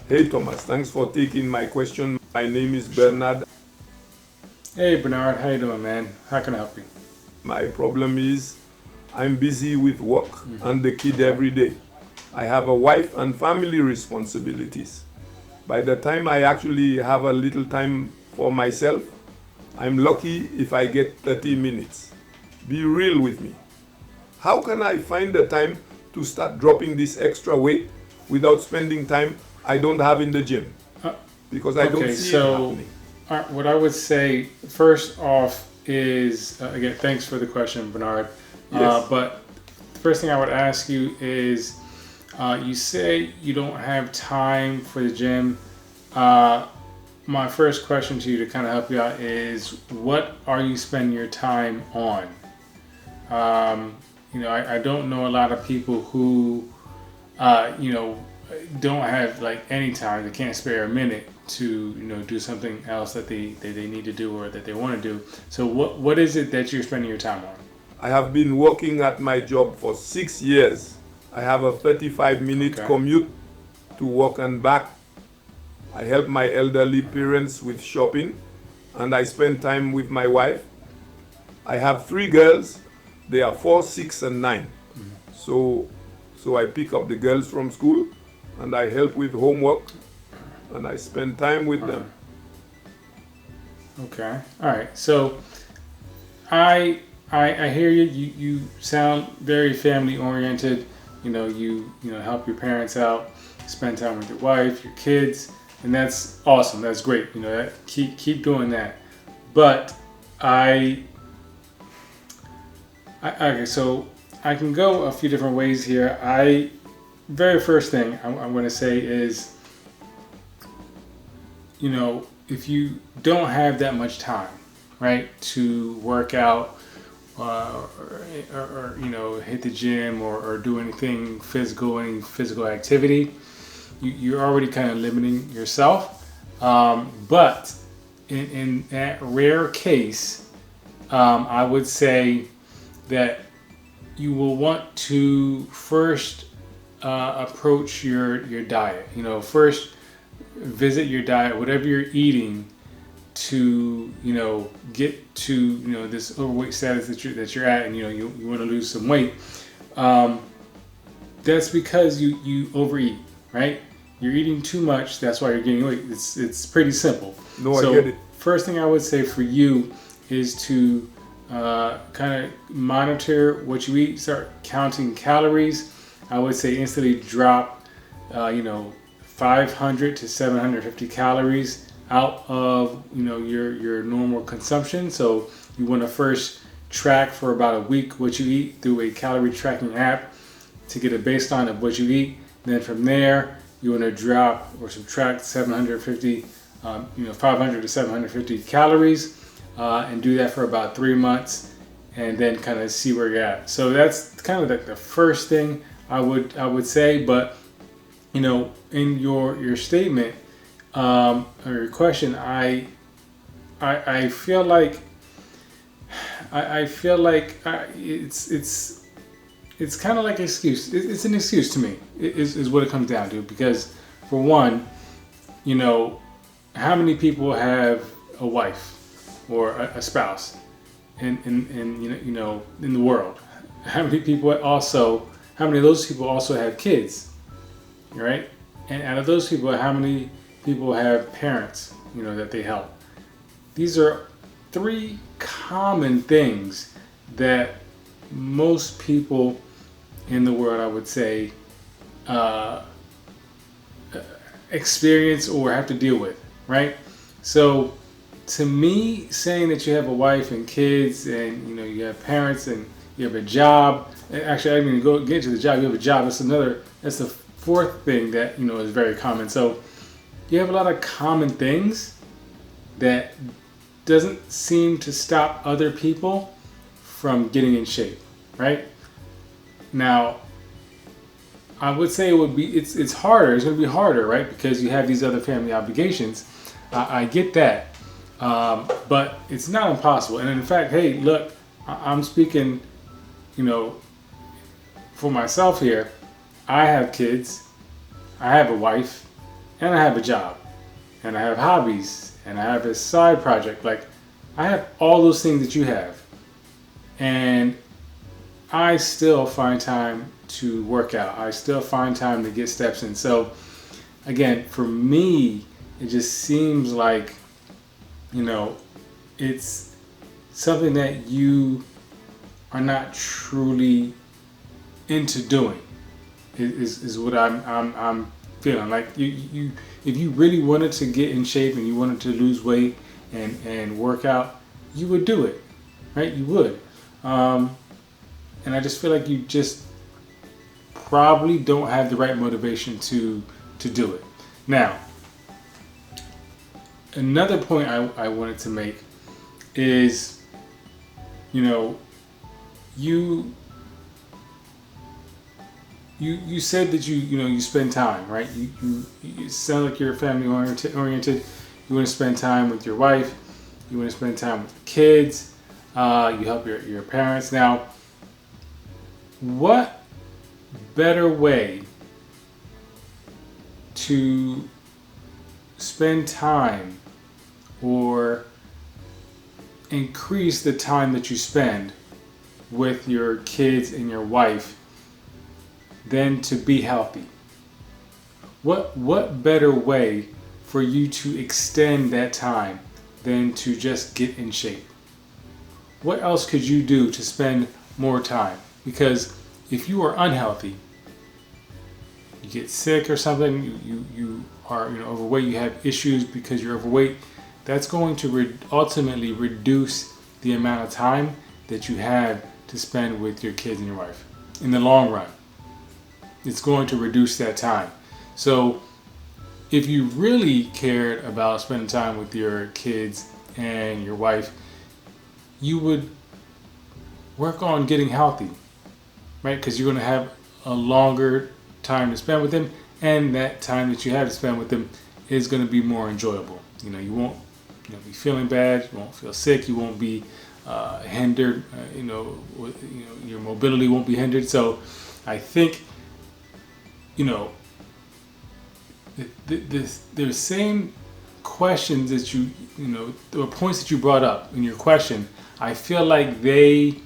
Hey Thomas, thanks for taking my question. My name is Bernard. Hey Bernard, how you doing, man? How can I help you? My problem is I'm busy with work and the kid Okay. every day. I have a wife and family responsibilities. By the time I actually have a little time for myself, I'm lucky if I get 30 minutes. Be real with me. How can I find the time to start dropping this extra weight without spending time I don't have in the gym? Uh, Because I don't okay, see it so happening. what I would say first off is again, thanks for the question, Bernard. Yes. But the first thing I would ask you is, you say you don't have time for the gym. Uh, my first question to you to kind of help you out is, what are you spending your time on? I don't know a lot of people who, don't have like any time. They can't spare a minute to, do something else that they need to do or that they want to do. So what is it that you're spending your time on? I have been working at my job for 6 years. I have a 35-minute Okay. commute to work and back. I help my elderly parents with shopping and I spend time with my wife. I have three girls. They are 4, 6, and 9. So, so I pick up the girls from school and I help with homework and I spend time with All right. them. Okay. All right. So I hear you. You sound very family oriented. You help your parents out, spend time with your wife, your kids, and that's awesome. That's great. Keep doing that. But okay. So I can go a few different ways here. Very first thing I'm going to say is, if you don't have that much time, right, to work out, or hit the gym or do any physical activity, you're already kind of limiting yourself. But in that rare case, I would say that you will want to first approach your diet. First visit your diet, whatever you're eating, to get to this overweight status that you're at, and you want to lose some weight. Um, that's because you overeat, right? You're eating too much. That's why you're gaining weight. It's pretty simple. No, I get So it. first thing I would say for you is to kind of monitor what you eat. Start counting calories. I would say instantly drop, 500 to 750 calories out of your normal consumption. So you want to first track for about a week what you eat through a calorie tracking app to get a baseline of what you eat. Then from there, you want to drop or subtract 500 to 750 calories, and do that for about 3 months, and then kind of see where you're at. So that's kind of the first thing I would say. But in your statement, or your question, I feel like it's kind of like an excuse. It's an excuse to me. Is what it comes down to. Because for one, how many people have a wife or a spouse in the world? How many of those people also have kids, right? And out of those people, how many people have parents, that they help? These are three common things that most people in the world, I would say, uh, experience or have to deal with, right? So, to me, saying that you have a wife and kids, and you have parents and you have a job. And actually, I didn't even go get to the job. You have a job. That's the fourth thing that is very common. So you have a lot of common things that doesn't seem to stop other people from getting in shape, right? Now, I would say it's harder. It's going to be harder, right? Because you have these other family obligations. I get that, but it's not impossible. And in fact, hey, look, I'm speaking, for myself here. I have kids. I have a wife. and I have a job, and I have hobbies, and I have a side project. Like, I have all those things that you have, and I still find time to work out. I still find time to get steps in. So again, for me, it just seems like, it's something that you are not truly into doing. Is what I'm feeling like. You if you really wanted to get in shape and you wanted to lose weight and work out, you would do it, right? You would. And I just feel like you just probably don't have the right motivation to do it. Now, another point I wanted to make is, you said that you spend time, right? You sound like you're family oriented. You want to spend time with your wife. You want to spend time with your kids. You help your parents. Now, what better way to spend time or increase the time that you spend with your kids and your wife than to be healthy? What better way for you to extend that time than to just get in shape? What else could you do to spend more time? Because if you are unhealthy, you get sick or something, you are overweight, you have issues because you're overweight, that's going to ultimately reduce the amount of time that you have to spend with your kids and your wife. In the long run, it's going to reduce that time. So if you really cared about spending time with your kids and your wife, you would work on getting healthy, right? Because you're going to have a longer time to spend with them, and that time that you have to spend with them is going to be more enjoyable. You won't be feeling bad. You won't feel sick. You won't be hindered. Your mobility won't be hindered. So I think the same questions that or points that you brought up in your question, I feel like they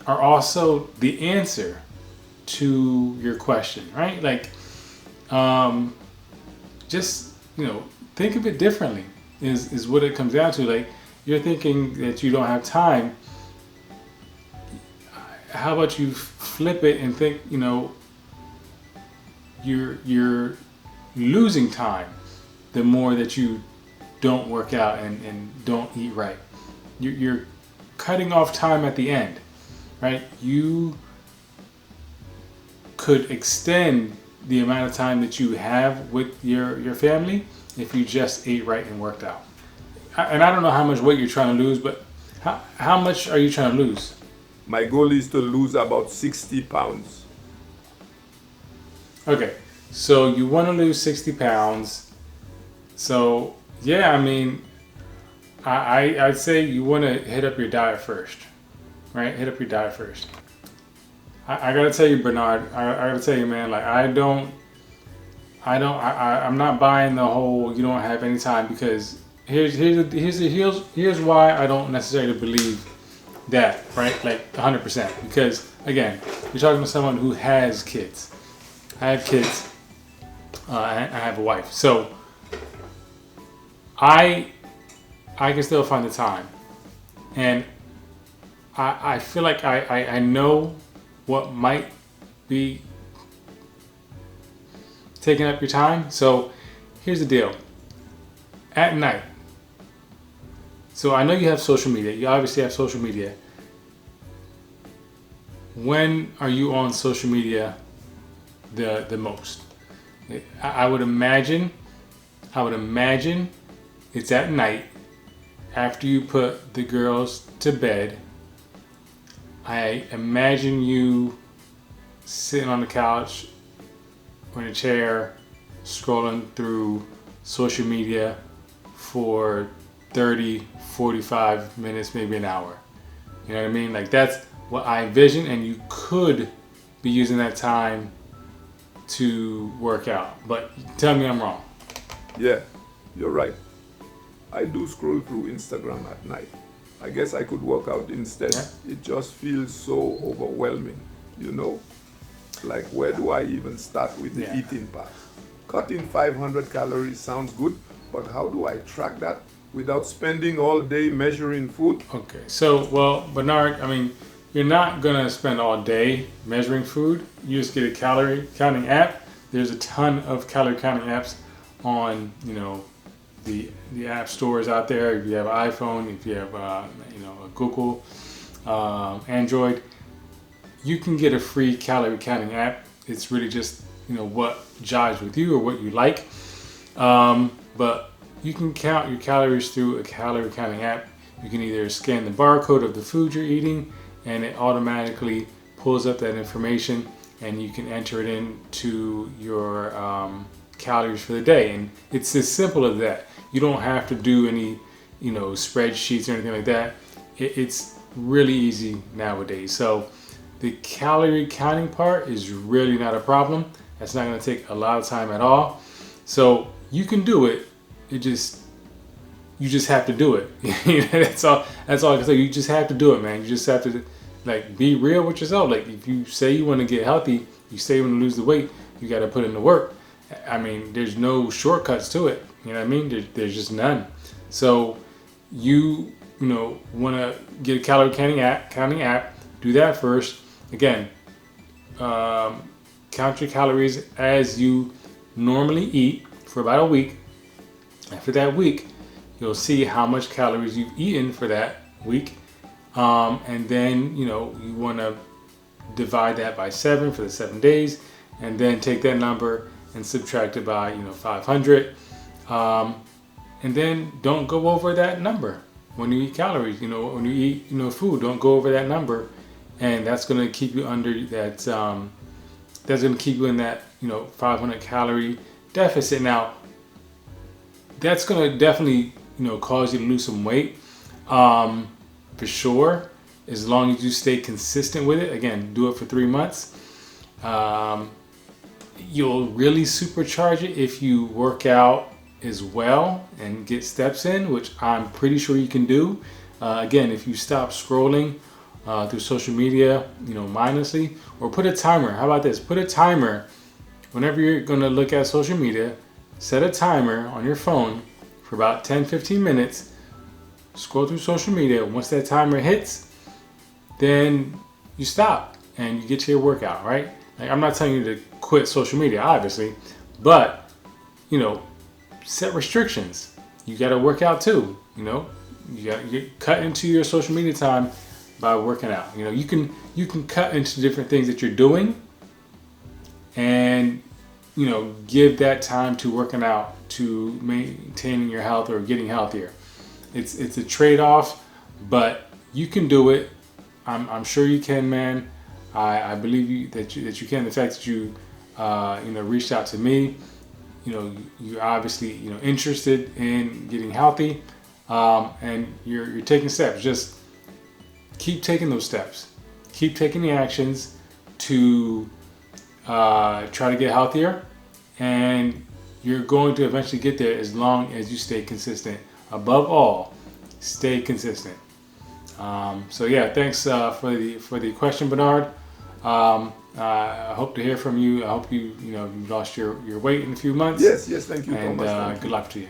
are also the answer to your question, right? Like, just think of it differently is what it comes down to. Like, you're thinking that you don't have time. How about you flip it and think, you're losing time the more that you don't work out and don't eat right. You're cutting off time at the end, right? You could extend the amount of time that you have with your family if you just ate right and worked out. And I don't know how much weight you're trying to lose, but how much are you trying to lose? My goal is to lose about 60 pounds. Okay, so you want to lose 60 pounds. So, yeah, I mean, I'd say you want to hit up your diet first, right? Hit up your diet first. I gotta tell you, Bernard, I gotta tell you, man, like, I'm not buying the whole you don't have any time, because here's why I don't necessarily believe that, right? Like 100%. Because again, you're talking to someone who has kids. I have kids. I have a wife. So I can still find the time, and I feel like I know what might be taking up your time. So here's the deal. At night, so I know you have social media. You obviously have social media. When are you on social media the most? I would imagine it's at night after you put the girls to bed. I imagine you sitting on the couch or in a chair scrolling through social media for 30, 45 minutes, maybe an hour. You know what I mean? Like, that's what I envision, and you could be using that time to work out. But tell me I'm wrong. Yeah, you're right. I do scroll through Instagram at night. I guess I could work out instead. Yeah. It just feels so overwhelming, you know? Like, where do I even start with the Yeah. eating part? Cutting 500 calories sounds good, but how do I track that without spending all day measuring food? Okay, so, well, Bernard, I mean, you're not gonna spend all day measuring food. You just get a calorie counting app. There's a ton of calorie counting apps on, you know, the app stores out there. If you have an iPhone, if you have, you know, a Google, Android, you can get a free calorie counting app. It's really just, you know, what jives with you or what you like. But you can count your calories through a calorie counting app. You can either scan the barcode of the food you're eating and it automatically pulls up that information and you can enter it into your calories for the day. And it's as simple as that. You don't have to do any, you know, spreadsheets or anything like that. It's really easy nowadays. So the calorie counting part is really not a problem. That's not going to take a lot of time at all. So you can do it. You just have to do it. That's all I can say. You just have to do it, man. You just have to, like, be real with yourself. Like, if you say you want to get healthy, you say you want to lose the weight, you got to put in the work. I mean, there's no shortcuts to it. You know what I mean? There's just none. So you know, want to get a calorie counting app, do that first. Again, count your calories as you normally eat for about a week. After that week, you'll see how much calories you've eaten for that week. And then, you know, you want to divide that by 7 for the 7 days, and then take that number and subtract it by, you know, 500. And then don't go over that number when you eat calories. You know, when you eat, you know, food, don't go over that number, and that's going to keep you under that. That's going to keep you in that, you know, 500 calorie deficit. Now, that's going to definitely, you know, cause you to lose some weight, for sure, as long as you stay consistent with it. Again, do it for 3 months. You'll really supercharge it if you work out as well and get steps in, which I'm pretty sure you can do. Again, if you stop scrolling through social media, you know, mindlessly, or put a timer. How about this? Put a timer whenever you're going to look at social media. Set a timer on your phone for about 10-15 minutes. Scroll through social media. Once that timer hits, then you stop and you get to your workout, right? Like, I'm not telling you to quit social media, obviously, but, you know, set restrictions. You got to work out too. You know, you cut into your social media time by working out. You know, you can cut into different things that you're doing, and, you know, give that time to working out, to maintaining your health or getting healthier. It's a trade-off, but you can do it. I'm sure you can, man. I believe that you can. The fact that you you know, reached out to me, you know, you're obviously, you know, interested in getting healthy, and you're taking steps. Just keep taking those steps. Keep taking the actions to try to get healthier, and you're going to eventually get there as long as you stay consistent. Above all, stay consistent. So yeah, thanks for the question, Bernard. I hope to hear from you. I hope you lost your weight in a few months. Yes, thank you, and Thomas. Thank good you. luck to you.